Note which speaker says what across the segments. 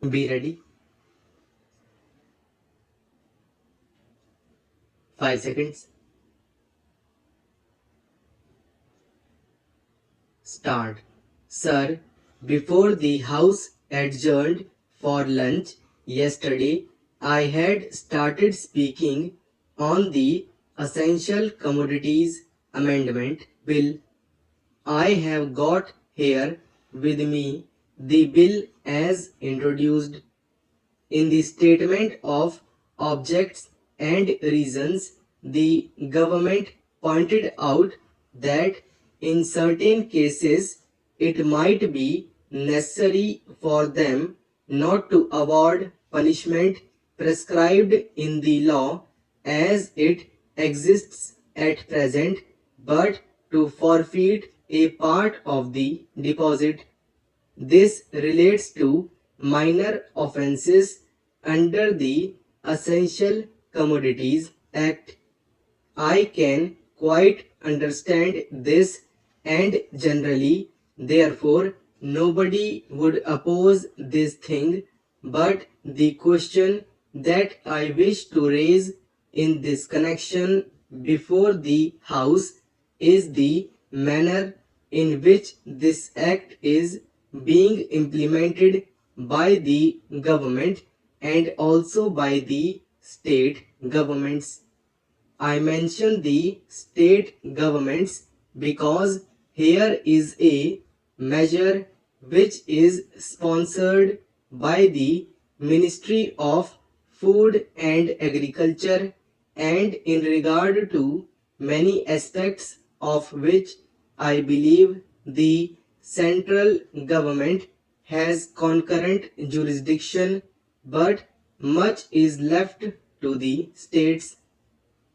Speaker 1: Be ready. 5 seconds. Start. Sir, before the House adjourned for lunch yesterday, I had started speaking on the Essential Commodities Amendment Bill. I have got here with me the bill as introduced. In the statement of objects and reasons, the government pointed out that in certain cases it might be necessary for them not to award punishment prescribed in the law as it exists at present, but to forfeit a part of the deposit. This relates to minor offences under the Essential Commodities Act. I can quite understand this, and generally, therefore, nobody would oppose this thing, but the question that I wish to raise in this connection before the House is the manner in which this act is being implemented by the government and also by the state governments. I mention the state governments because here is a measure which is sponsored by the Ministry of Food and Agriculture, and in regard to many aspects of which I believe the central government has concurrent jurisdiction, but much is left to the states.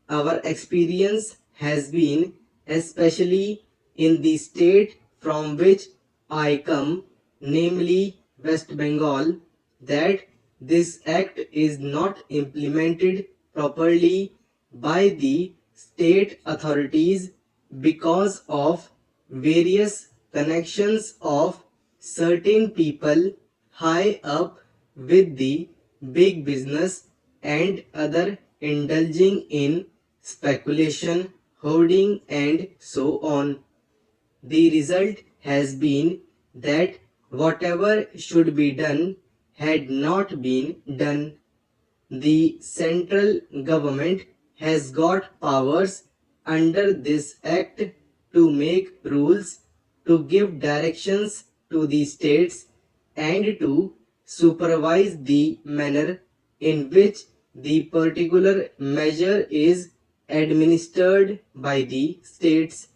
Speaker 1: Our experience has been, especially in the state from which I come, namely West Bengal, that this act is not implemented properly by the state authorities because of various connections of certain people high up with the big business and other indulging in speculation, hoarding, and so on. The result has been that whatever should be done had not been done. The central government has got powers under this act to make rules, to give directions to the states, and to supervise the manner in which the particular measure is administered by the states.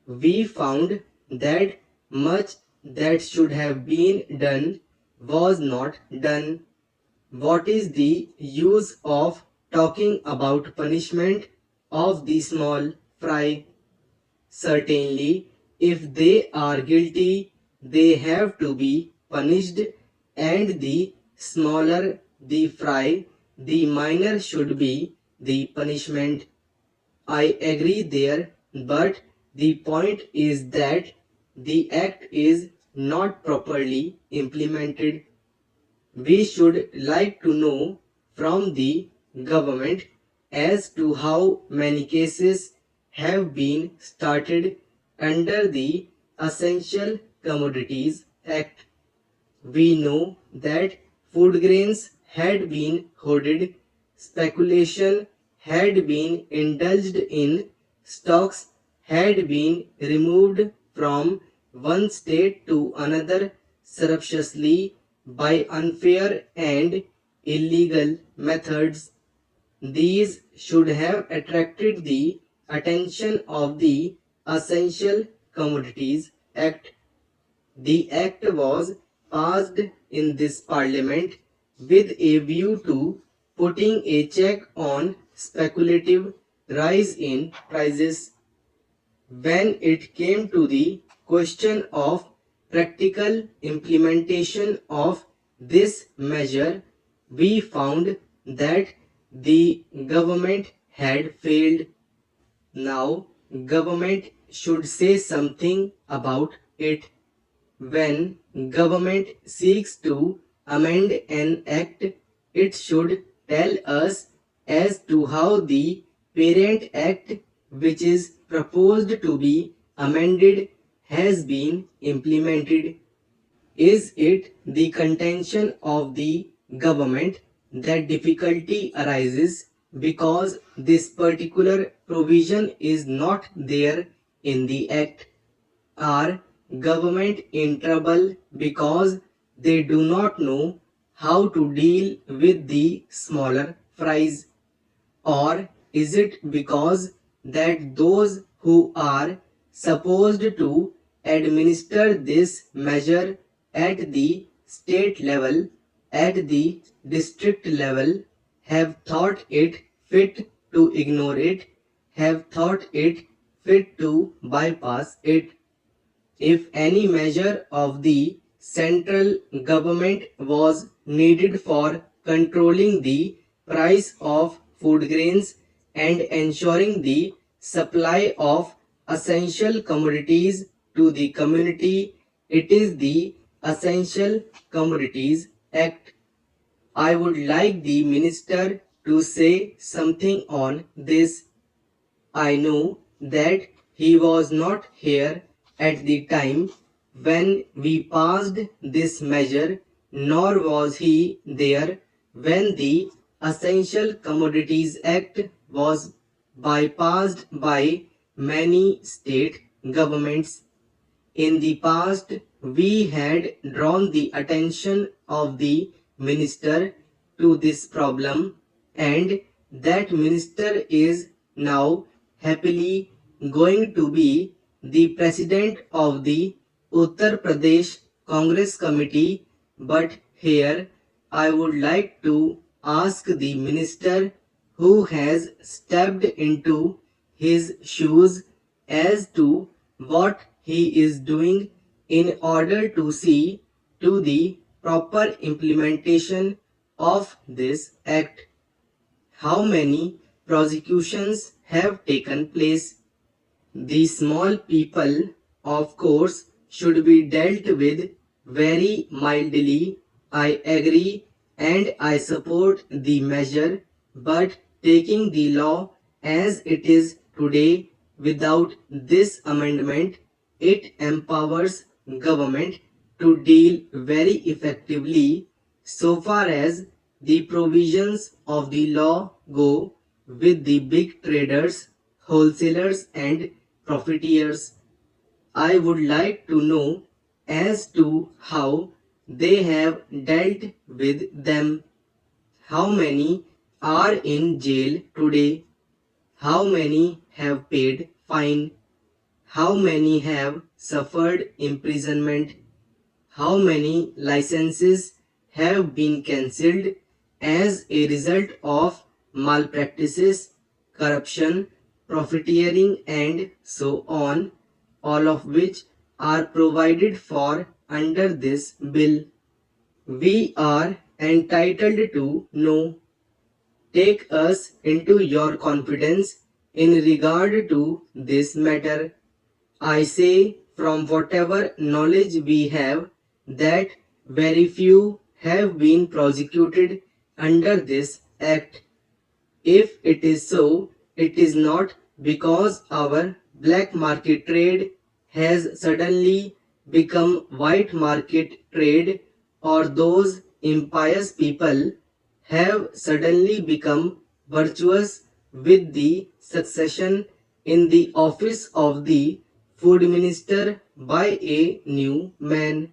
Speaker 1: We found that much that should have been done was not done. What is the use of talking about punishment of the small fry? Certainly, if they are guilty, they have to be punished, and the smaller the fry, the minor should be the punishment. I agree there, but the point is that the act is not properly implemented. We should like to know from the government as to how many cases have been started under the Essential Commodities Act. We know that food grains had been hoarded, speculation had been indulged in, stocks had been removed from one state to another surreptitiously by unfair and illegal methods. These should have attracted the attention of the Essential Commodities Act. The act was passed in this parliament with a view to putting a check on speculative rise in prices. When it came to the question of practical implementation of this measure, we found that the government had failed. Now, government should say something about it. When government seeks to amend an act, it should tell us as to how the parent act which is proposed to be amended has been implemented. Is it the contention of the government that difficulty arises because this particular provision is not there in the act? Are government in trouble because they do not know how to deal with the smaller fries? Or is it because that those who are supposed to administer this measure at the state level, at the district level, have thought it fit to ignore it, have thought it fit to bypass it? If any measure of the central government was needed for controlling the price of food grains and ensuring the supply of essential commodities to the community, it is the Essential Commodities Act. I would like the minister to say something on this. I know that he was not here at the time when we passed this measure, nor was he there when the Essential Commodities Act was bypassed by many state governments. In the past, we had drawn the attention of the minister to this problem, and that minister is now happily going to be the president of the Uttar Pradesh Congress Committee. But here I would like to ask the minister who has stepped into his shoes as to what he is doing in order to see to the proper implementation of this act. How many prosecutions have taken place? The small people, of course, should be dealt with very mildly. I agree and I support the measure, but taking the law as it is today without this amendment, it empowers government to deal very effectively so far as the provisions of the law go with the big traders, wholesalers and profiteers. I would like to know as to how they have dealt with them. How many are in jail today? How many have paid fine? How many have suffered imprisonment? How many licenses have been cancelled as a result of malpractices, corruption, profiteering, and so on, all of which are provided for under this bill? We are entitled to know. Take us into your confidence in regard to this matter. I say from whatever knowledge we have that very few have been prosecuted under this act. If it is so, it is not because our black market trade has suddenly become white market trade or those impious people have suddenly become virtuous with the succession in the office of the food minister by a new man.